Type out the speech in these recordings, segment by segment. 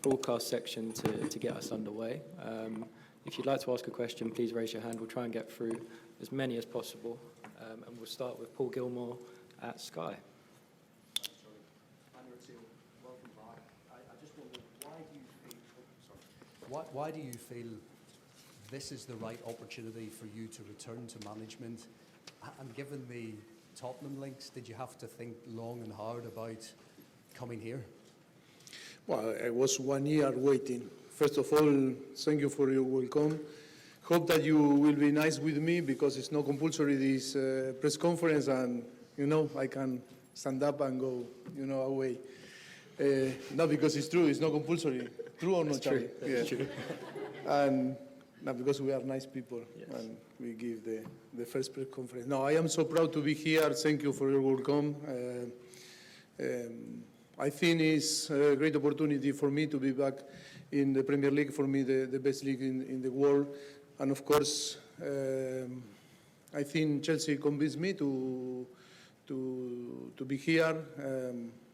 broadcast section to get us underway. If you'd like to ask a question, please raise your hand. We'll try and get through as many as possible. And we'll start with Paul Gilmore at Sky. Welcome back. I just wonder, why do you feel this is the right opportunity for you to return to management? And given the Tottenham links, did you have to think long and hard about coming here? Well, I was 1 year waiting. First of all, thank you for your welcome. Hope that you will be nice with me because it's not compulsory this press conference, and I can stand up and go away. Not because it's true, it's not compulsory. True or not, Charlie? It's true. And not because we are nice people, yes. And we give the first press conference. No, I am so proud to be here. Thank you for your welcome. I think it's a great opportunity for me to be back in the Premier League, for me the best league in the world. And of course, I think Chelsea convinced me to be here.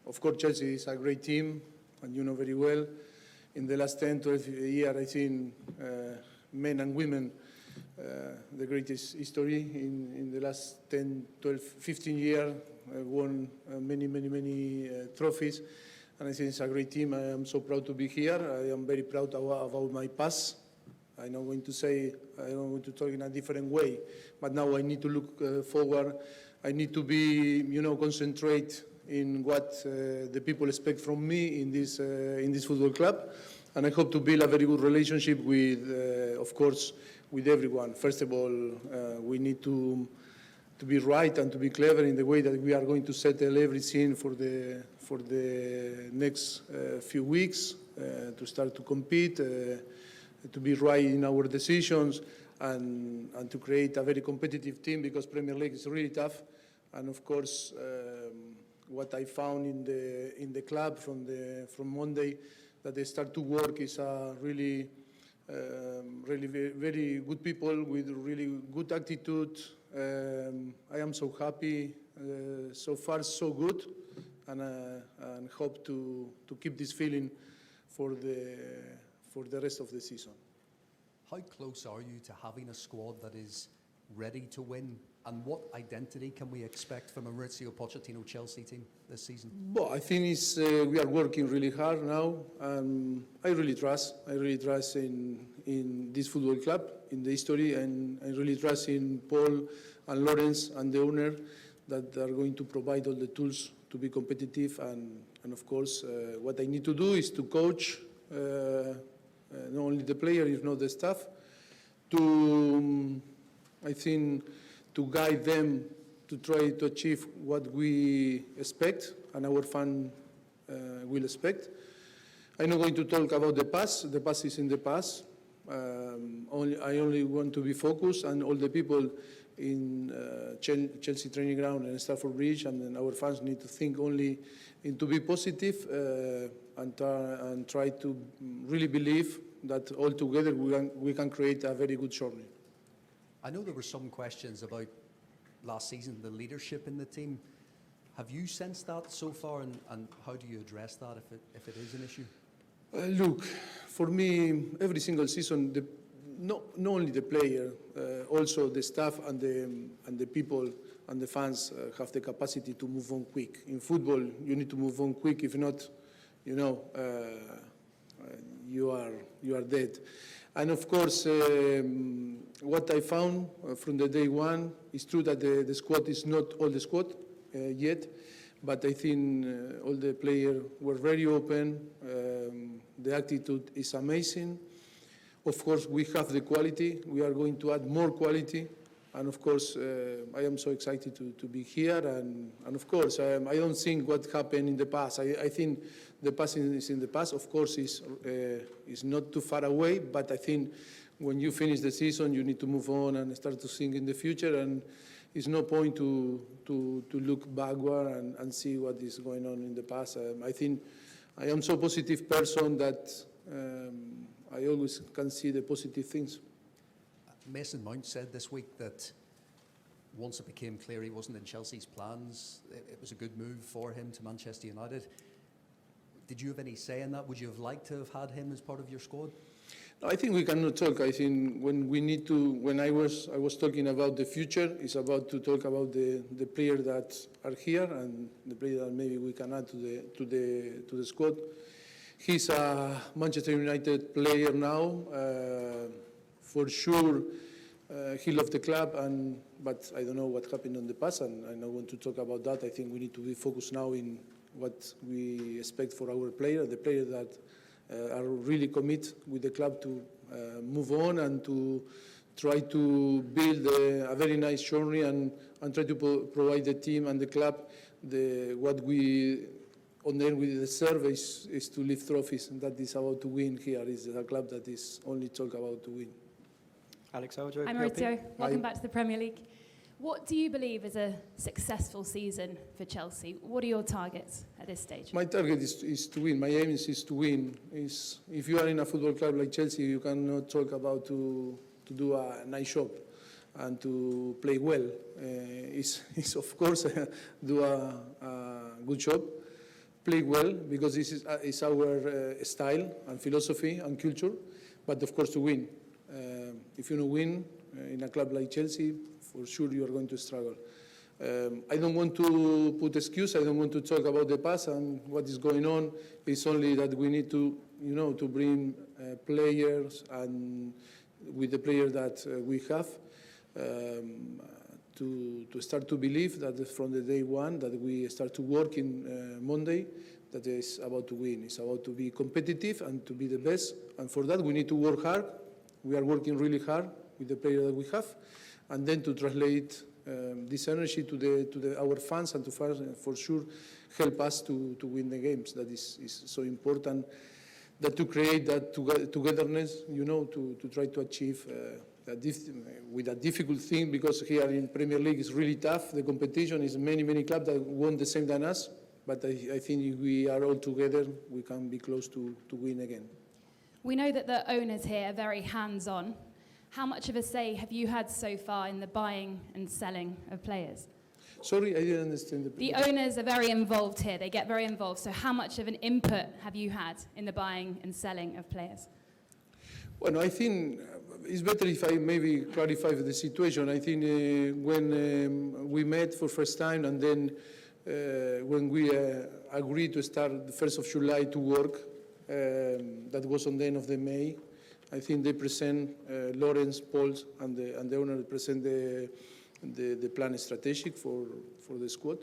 Of course, Chelsea is a great team, and you know very well. In the last 10, 12 years, I think men and women, the greatest history in the last 10, 12, 15 years, won many trophies. And I think it's a great team. I am so proud to be here. I am very proud about my past. I'm not going to say, I'm not going to talk in a different way, but now I need to look forward. I need to be, concentrate in what the people expect from me in this football club. And I hope to build a very good relationship with, of course, with everyone. First of all, we need to be right and to be clever in the way that we are going to settle everything for the next few weeks, to start to compete, to be right in our decisions, and to create a very competitive team, because Premier League is really tough. And of course, what I found in the club from Monday, that they start to work, is really very good people with really good attitude. I am so happy. So far, so good, and hope to keep this feeling for the rest of the season. How close are you to having a squad that is ready to win? And what identity can we expect from a Mauricio Pochettino Chelsea team this season? Well, I think we are working really hard now. I really trust in this football club, in the history, and I really trust in Paul and Laurenz and the owner, that are going to provide all the tools to be competitive. And of course, what I need to do is to coach not only the player, if not the staff, to guide them to try to achieve what we expect and our fan will expect. I'm not going to talk about the past. The past is in the past. I only want to be focused, and all the people in Chelsea training ground and Stamford Bridge, and then our fans need to think only to be positive, and try to really believe that all together we can create a very good journey. I know there were some questions about last season, the leadership in the team. Have you sensed that so far, and how do you address that if it is an issue? Look, for me, every single season, not only the player, also the staff and the people and the fans have the capacity to move on quick. In football, you need to move on quick. If not, you are dead. And of course, what I found from the day one is true that the squad is not all the squad yet, but I think all the players were very open. The attitude is amazing. Of course, we have the quality. We are going to add more quality. And of course, I am so excited to be here. And of course, I don't think what happened in the past. I think the past is in the past. Of course, is not too far away. But I think when you finish the season, you need to move on and start to think in the future. And it's no point to look backward and see what is going on in the past. I think I am so positive person that I always can see the positive things. Mason Mount said this week that once it became clear he wasn't in Chelsea's plans, it was a good move for him to Manchester United. Did you have any say in that? Would you have liked to have had him as part of your squad? No, I think we cannot talk. I think when I was talking about the future, it's about to talk about the players that are here and the players that maybe we can add to the squad. He's a Manchester United player now. For sure, he loved the club, but I don't know what happened in the past, and I don't want to talk about that. I think we need to be focused now in what we expect for our players, the players that are really committed with the club to move on and to try to build a very nice journey and try to provide the team and the club what we deserve is to lift trophies, and that is about to win here. Is a club that is only talk about to win. Alex Aljo. Hi Mauricio, welcome back to the Premier League. What do you believe is a successful season for Chelsea? What are your targets at this stage? My target is to win. My aim is to win. If you are in a football club like Chelsea, you cannot talk about to do a nice job and to play well. It's of course do a good job, play well, because this is our style and philosophy and culture, but of course to win. If you don't win in a club like Chelsea, for sure you are going to struggle. I don't want to put excuse. I don't want to talk about the past and what is going on. It's only that we need to, to bring players and with the players that we have to start to believe that from the day one that we start to work in Monday, that is about to win. It's about to be competitive and to be the best. And for that we need to work hard. We are working really hard with the players that we have, and then to translate this energy to our fans and to for sure help us to win the games. That is so important, that to create that togetherness, to try to achieve with a difficult thing, because here in Premier League is really tough. The competition is many clubs that won the same than us, but I think if we are all together, we can be close to win again. We know that the owners here are very hands-on. How much of a say have you had so far in the buying and selling of players? Sorry, I didn't understand. The owners are very involved here. They get very involved. So how much of an input have you had in the buying and selling of players? Well, I think it's better if I maybe clarify the situation. I think when we met for first time, and then when we agreed to start the 1st of July to work, that was on the end of the May. I think they present, Laurenz, Paul, and the owner present the plan strategic for the squad.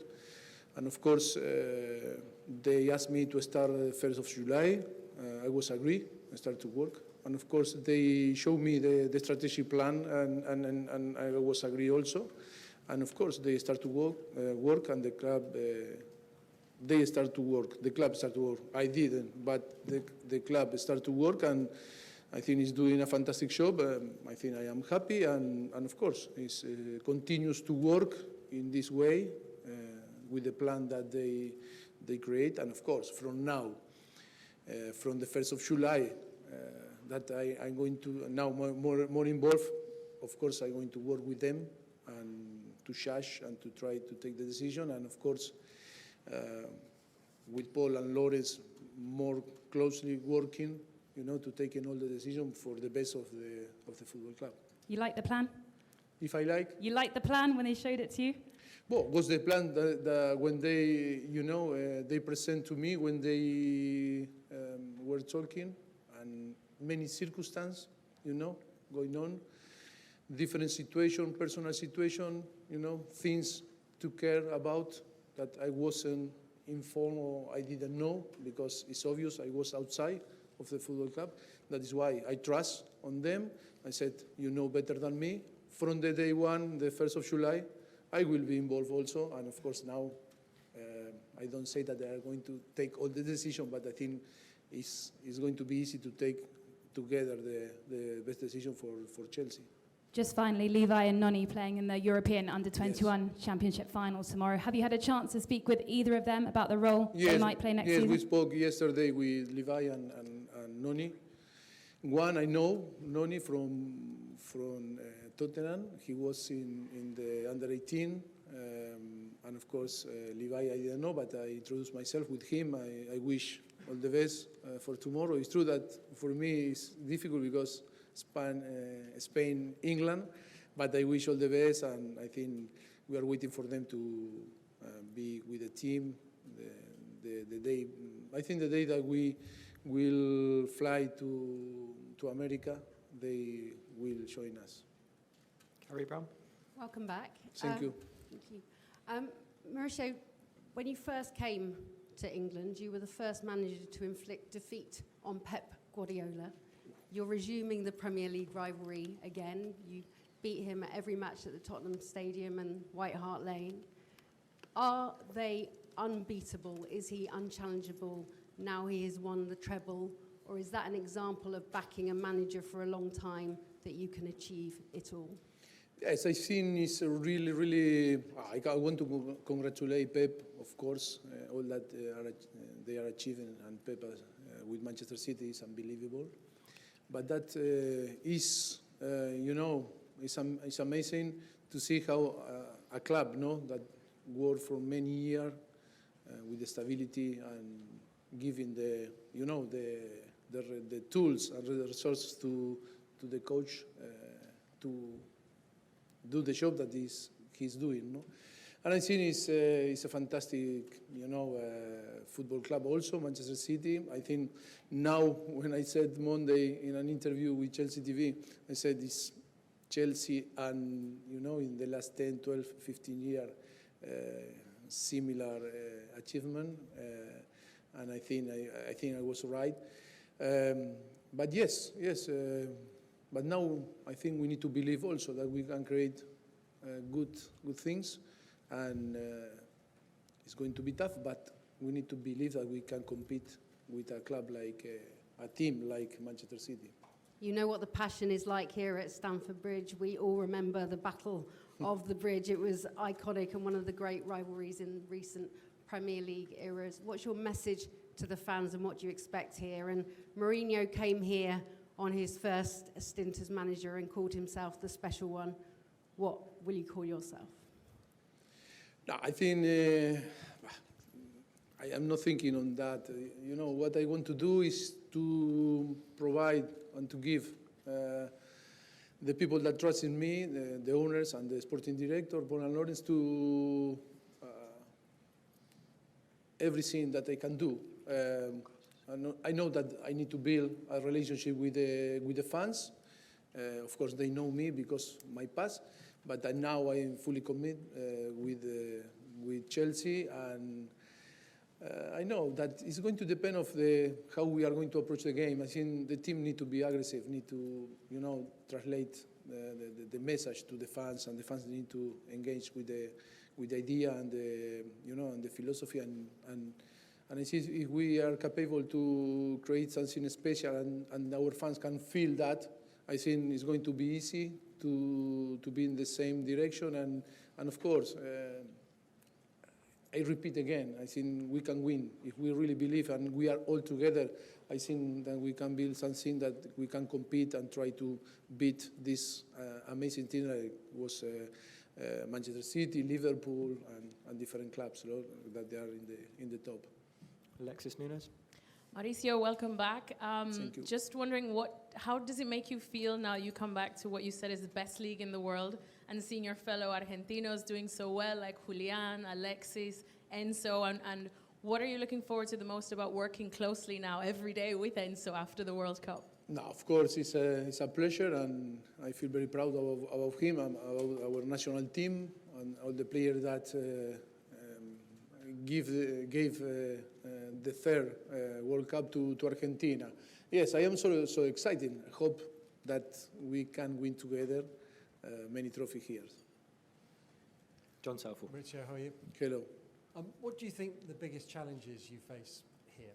And of course, they asked me to start 1st of July. I was agree, I start to work. And of course, they showed me the strategic plan, and I was agree also. And of course, they start to work, and the club, they start to work. The club start to work. I didn't, but the club start to work, and I think he's doing a fantastic job. I think I am happy, and of course, he continues to work in this way with the plan that they create. And of course, from now, from the 1st of July, that I'm going to now more involved. Of course, I'm going to work with them and to judge and to try to take the decision. And of course, with Paul and Laurenz more closely working, to take in all the decisions for the best of the football club. You like the plan? If I like? You liked the plan when they showed it to you? Well, was the plan that when they, they present to me when they were talking, and many circumstances, going on, different situation, personal situation, things to care about that I wasn't informed or I didn't know, because it's obvious I was outside of the football club. That is why I trust on them. I said, better than me. From the day one, the 1st of July, I will be involved also. And of course now, I don't say that they are going to take all the decision, but I think it's going to be easy to take together the best decision for Chelsea. Just finally, Levi and Noni playing in the European Under-21 Championship finals tomorrow. Have you had a chance to speak with either of them about the role they might play next season? Yes, we spoke yesterday with Levi and Noni. One, I know Noni from Tottenham. He was in the Under-18 And of course, Levi, I didn't know, but I introduced myself with him. I wish all the best for tomorrow. It's true that for me it's difficult because Spain, England, but I wish all the best, and I think we are waiting for them to be with the team. The day, I think the day that we will fly to America, they will join us. Carrie Brown. Welcome back. Thank you. Thank you. Mauricio, when you first came to England, you were the first manager to inflict defeat on Pep Guardiola. You're resuming the Premier League rivalry again. You beat him at every match at the Tottenham Stadium and White Hart Lane. Are they unbeatable? Is he unchallengeable now he has won the treble? Or is that an example of backing a manager for a long time that you can achieve it all? Yes, I think it's a really. I want to congratulate Pep, of course, all that they are achieving, and Pep with Manchester City is unbelievable. But that is, it's amazing to see how a club, that worked for many years with the stability and giving the tools and the resources to the coach to do the job that he's doing. No? And I think it's a fantastic, football club also, Manchester City. I think now, when I said Monday in an interview with Chelsea TV, I said it's Chelsea and, in the last 10, 12, 15 years, similar achievement. And I think I was right. But yes. But now I think we need to believe also that we can create good things, and it's going to be tough. But we need to believe that we can compete with a club like a team like Manchester City. You know what the passion is like here at Stamford Bridge. We all remember the Battle of the Bridge. It was iconic and one of the great rivalries in recent Premier League eras. What's your message to the fans, and what do you expect here? And Mourinho came here on his first stint as manager and called himself the special one. What will you call yourself? No, I think I am not thinking on that. What I want to do is to provide and to give the people that trust in me, the owners and the sporting director, Paul and Laurenz, to everything that I can do. I know that I need to build a relationship with the fans. Of course, they know me because of my past, but now I am fully committed with Chelsea, and I know that it's going to depend on how we are going to approach the game. I think the team need to be aggressive, need to translate the message to the fans, and the fans need to engage with the idea and the philosophy and I see if we are capable to create something special and our fans can feel that, I think it's going to be easy to be in the same direction. And of course, I repeat again, I think we can win. If we really believe and we are all together, I think that we can build something that we can compete and try to beat this amazing team that was Manchester City, Liverpool, and different clubs that they are in the top. Alexis Nounes. Mauricio, welcome back. Thank you. Just wondering, how does it make you feel now you come back to what you said is the best league in the world, and seeing your fellow Argentinos doing so well, like Julian, Alexis, Enzo, and what are you looking forward to the most about working closely now every day with Enzo after the World Cup? No, of course, it's a pleasure, and I feel very proud of him and about our national team and all the players that gave the third World Cup to Argentina. Yes, I am so excited. I hope that we can win together many trophies here. John Southall. Mauricio, how are you? Hello. What do you think the biggest challenges you face here?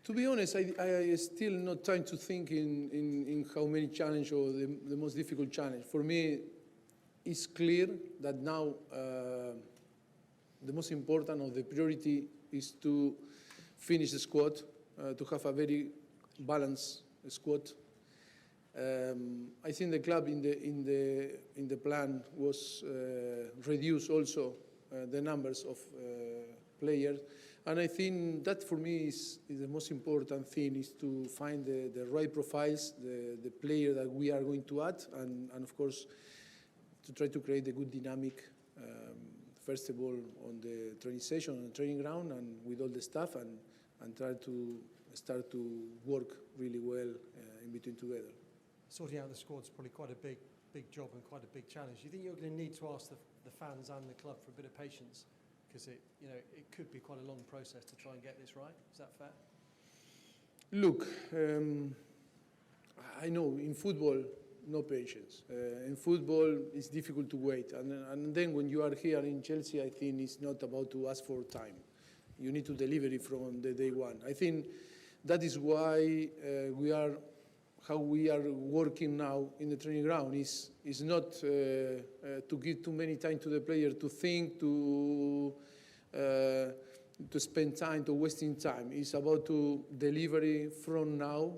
To be honest, I still not trying to think in how many challenges or the most difficult challenge. For me, it's clear that now the most important or the priority is to finish the squad, to have a very balanced squad. I think the club in the plan was reduce also the numbers of players, and I think that for me is the most important thing, is to find the right profiles, the player that we are going to add, and of course to try to create a good dynamic. First of all, on the training session, on the training ground, and with all the staff, and try to start to work really well in between together. Sorting out the squad's probably quite a big job and quite a big challenge. Do you think you're going to need to ask the fans and the club for a bit of patience? Because it could be quite a long process to try and get this right. Is that fair? Look, I know in football, no patience. In football, it's difficult to wait. And then when you are here in Chelsea, I think it's not about to ask for time. You need to deliver it from the day one. I think that is why how we are working now in the training ground is not to give too many time to the player to think, to spend time, to wasting time. It's about to deliver it from now,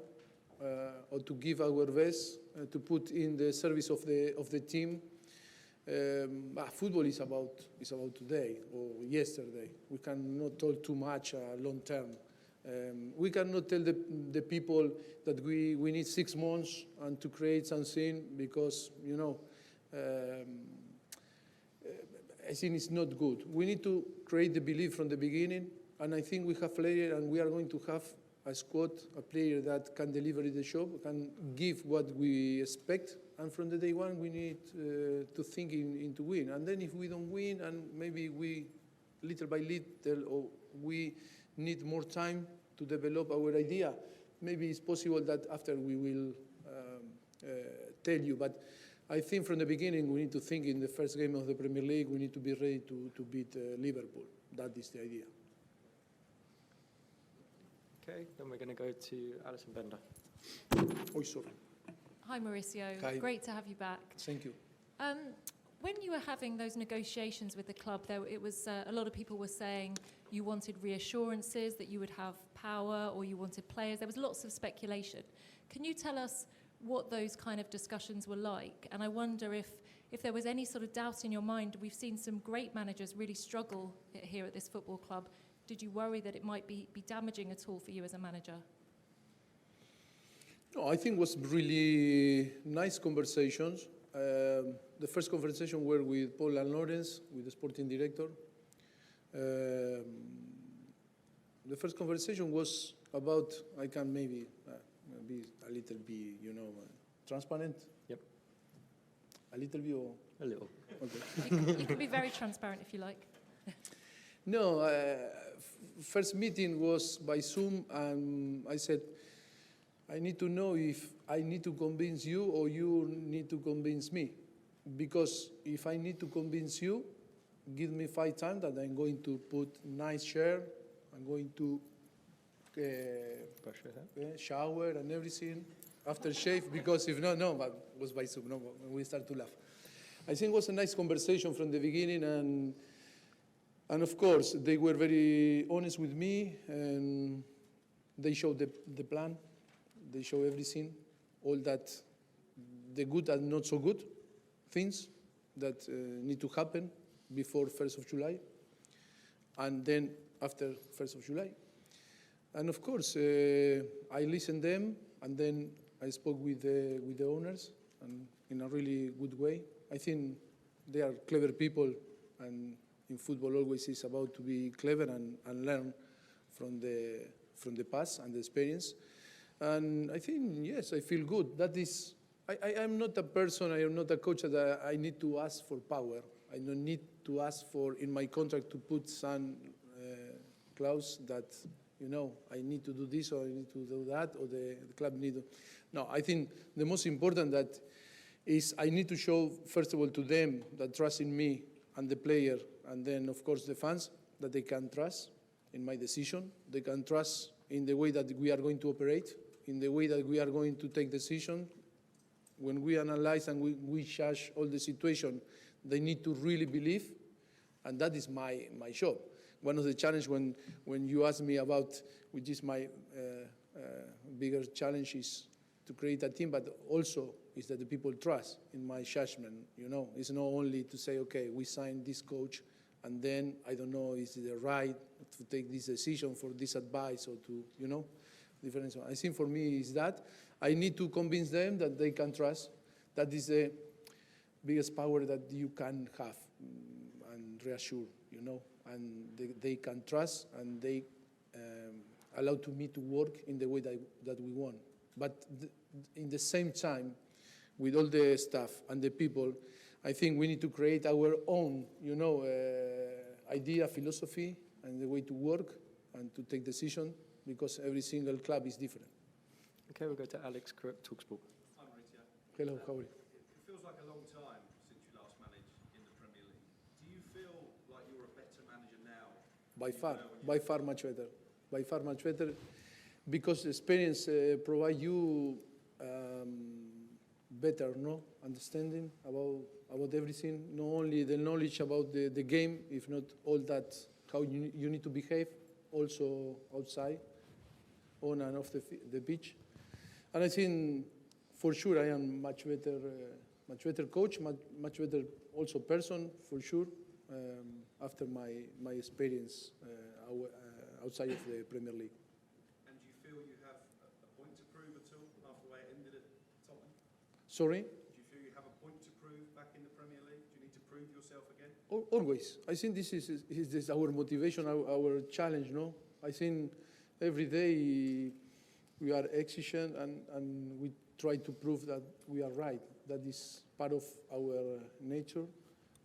or to give our best, to put in the service of the team. Football is about today or yesterday. We cannot talk too much long term. We cannot tell the people that we need 6 months and to create something, because I think it's not good. We need to create the belief from the beginning, and I think we have players, and we are going to have a squad, a player that can deliver the job, can give what we expect, and from the day one we need to think into win. And then if we don't win, and maybe we little by little, or we need more time to develop our idea, maybe it's possible that after we will tell you. But I think from the beginning we need to think in the first game of the Premier League, we need to be ready to beat Liverpool. That is the idea. Okay, then we're going to go to Alison Bender. Oh, sorry. Hi, Mauricio. Hi. Great to have you back. Thank you. When you were having those negotiations with the club, it was a lot of people were saying you wanted reassurances that you would have power, or you wanted players. There was lots of speculation. Can you tell us what those kind of discussions were like? And I wonder if there was any sort of doubt in your mind. We've seen some great managers really struggle here at this football club. Did you worry that it might be damaging at all for you as a manager? No, I think it was really nice conversations. The first conversation were with Paul and Laurenz, with the sporting director. The first conversation was about, I can maybe be a little bit, transparent. Yep. A little bit, or? A little. Okay. You can be very transparent if you like. No, first meeting was by Zoom, and I said, I need to know if I need to convince you or you need to convince me. Because if I need to convince you, give me 5 times that I'm going to put nice chair, I'm going to shower and everything, after shave, because if not, no, but it was by Zoom, no, we start to laugh. I think it was a nice conversation from the beginning, and of course, they were very honest with me, and they showed the plan. They show everything, all that, the good and not so good things that need to happen before 1st of July, and then after 1st of July. And of course, I listened to them, and then I spoke with the owners, and in a really good way. I think they are clever people, and in football always is about to be clever and learn from the past and the experience. And I think, yes, I feel good. That is, I am not a person, I am not a coach that I need to ask for power. I don't need to ask for, in my contract, to put some clause that, I need to do this or I need to do that, or the club need to. No, I think the most important that is I need to show, first of all, to them that trust in me and the player, and then, of course, the fans, that they can trust in my decision. They can trust in the way that we are going to operate, in the way that we are going to take decisions. When we analyze and we judge all the situation, they need to really believe, and that is my job. One of the challenges when you ask me about, which is my bigger challenge, is to create a team, but also is that the people trust in my judgment. You know, it's not only to say, okay, we signed this coach, and then I don't know, is it the right to take this decision for this advice or to, you know, different. I think for me is that I need to convince them that they can trust. That is the biggest power that you can have and reassure, you know, and they can trust and they allow to me to work in the way that we want. But in the same time, with all the staff and the people, I think we need to create our own, you know, idea, philosophy, and the way to work and to take decisions, because every single club is different. Okay, we'll go to Alex, TalkSport. Hi, Mauricio. Hello, how are you? It feels like a long time since you last managed in the Premier League. Do you feel like you're a better manager now? By far much better. By far much better, because experience provide you better, no, understanding about everything. Not only the knowledge about the game, if not all that, how you need to behave, also outside, on and off the pitch. And I think for sure I am much better coach, much better also person for sure. After my experience outside of the Premier League. And do you feel you have a point to prove at all after the way it ended at Tottenham? Sorry? Do you feel you have a point to prove back in the Premier League? Do you need to prove yourself again? Always. I think this is our motivation, our challenge, no? I think every day we are exigent and we try to prove that we are right. That is part of our nature.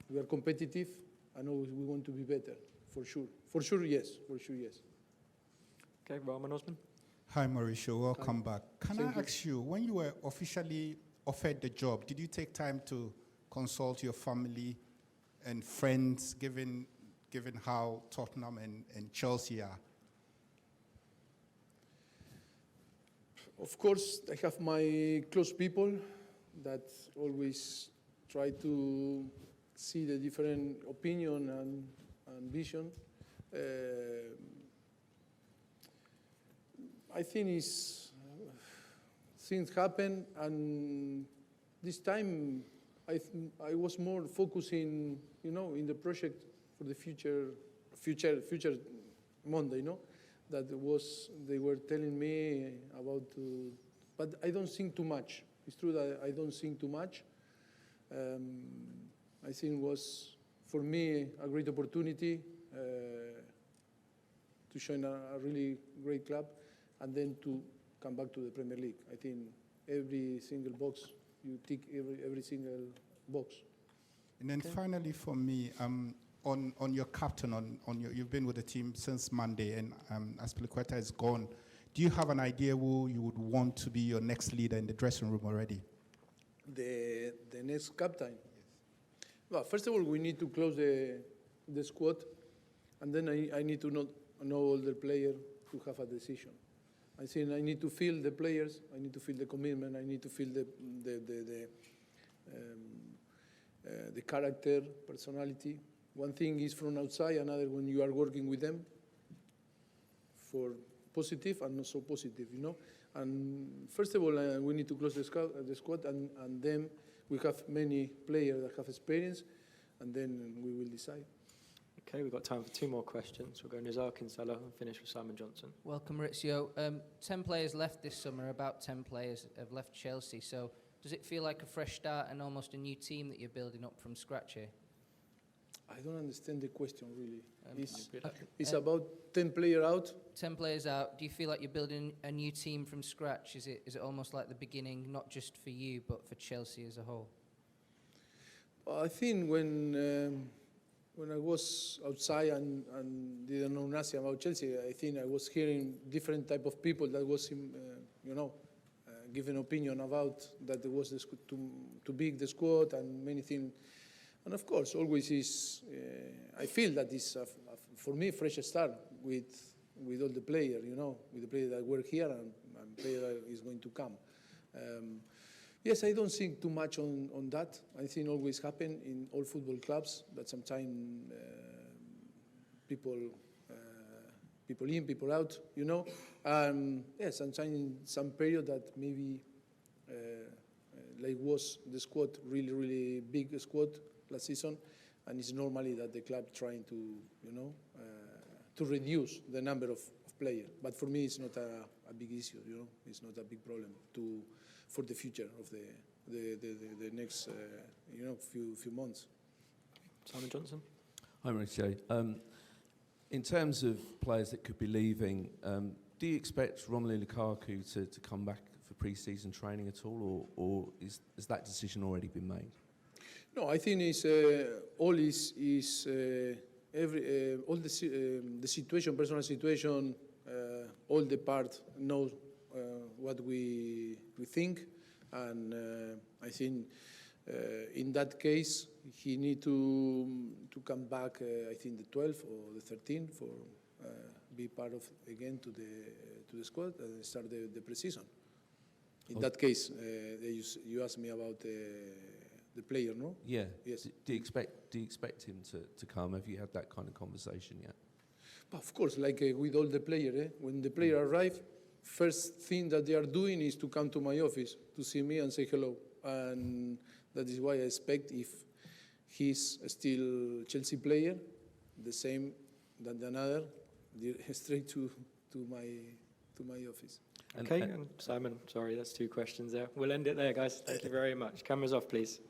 We are competitive and always we want to be better, for sure. For sure, yes. For sure, yes. Okay, Roman Osman. Hi, Mauricio. Welcome back. Can Thank I ask you, when you were officially offered the job, did you take time to consult your family and friends, given how Tottenham and Chelsea are? Of course, I have my close people that always try to see the different opinion and vision. I think things happen, and this time I was more focusing, you know, in the project for the future Monday, you know, that they were telling me about, but I don't think too much. It's true that I don't think too much. I think it was, for me, a great opportunity to join a really great club and then to come back to the Premier League. I think every single box, you tick every single box. And then finally for me, on your captain, you've been with the team since Monday, and Azpilicueta is gone. Do you have an idea who you would want to be your next leader in the dressing room already? The next captain? Yes. Well, first of all, we need to close the squad, and then I need to know all the players to have a decision. I think I need to feel the players, I need to feel the commitment, I need to feel the character, personality. One thing is from outside, another when you are working with them for positive and not so positive, you know. And first of all, we need to close the squad, and then we have many players that have experience, and then we will decide. Okay, we've got time for 2 more questions. We'll go Nizar Kinsella and finish with Simon Johnson. Welcome, Maurizio. 10 players left this summer, about 10 players have left Chelsea. So does it feel like a fresh start and almost a new team that you're building up from scratch here? I don't understand the question, really. It's about 10 players out? 10 players out. Do you feel like you're building a new team from scratch? Is it almost like the beginning, not just for you, but for Chelsea as a whole? I think when I was outside and didn't know nothing about Chelsea, I think I was hearing different type of people that was, giving opinion about that it was too big, the squad, and many things. And of course, always is, I feel that it's, for me, fresh start with all the players, you know, with the players that were here and player that is going to come. Yes, I don't think too much on that. I think always happen in all football clubs that sometimes people in, people out, you know. Yes, sometimes in some period that maybe like was the squad, really, really big squad last season, and it's normally that the club trying to, to reduce the number of players. But for me, it's not a big issue, it's not a big problem for the future of the next, few months. Simon Johnson. Hi, Mauricio. In terms of players that could be leaving, do you expect Romelu Lukaku to come back for pre-season training at all, or has that decision already been made? No, I think it's all the situation, personal situation, all the part knows what we think, and I think in that case he need to come back. I think the 12th or the 13th for be part of again to the squad and start the pre-season. In that case, you asked me about the player, no? Yeah. Yes. Do you expect him to come? Have you had that kind of conversation yet? Of course, like with all the players, when the player arrive, first thing that they are doing is to come to my office to see me and say hello, and that is why I expect if he's still Chelsea player, the same than another, straight to my office. Okay, and Simon, sorry, that's 2 questions there. We'll end it there, guys. Thank you very much. Cameras off, please.